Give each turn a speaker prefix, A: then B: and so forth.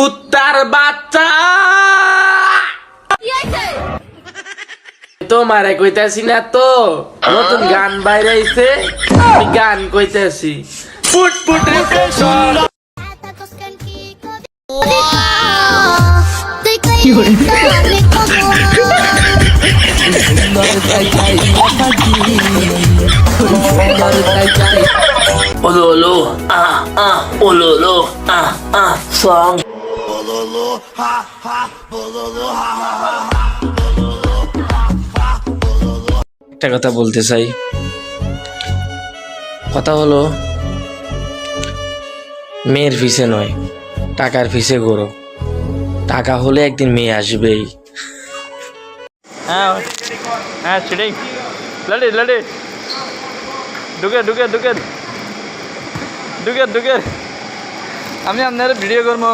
A: কুত্তার বাচ্চা তোমারে কইতাছি না তো, নতুন গান বাইরে আইছে, আমি গান কইতাছি। Put put Ololo, ololo, song. Ololo, ha ha, ololo, ha ha ha. একটা কথা বলতে চাই, কথা হলো মেয়ের পিছে নয়, টাকার পিছে ঘোরো। টাকা হলে একদিন মেয়ে আসবেই।
B: হ্যাঁ হ্যাঁ সেটাই, লড়ে লড়ে ঢুকে ঢুকে ঢুকে ঢুকে ঢুকে আমি আপনার ভিডিও করবো।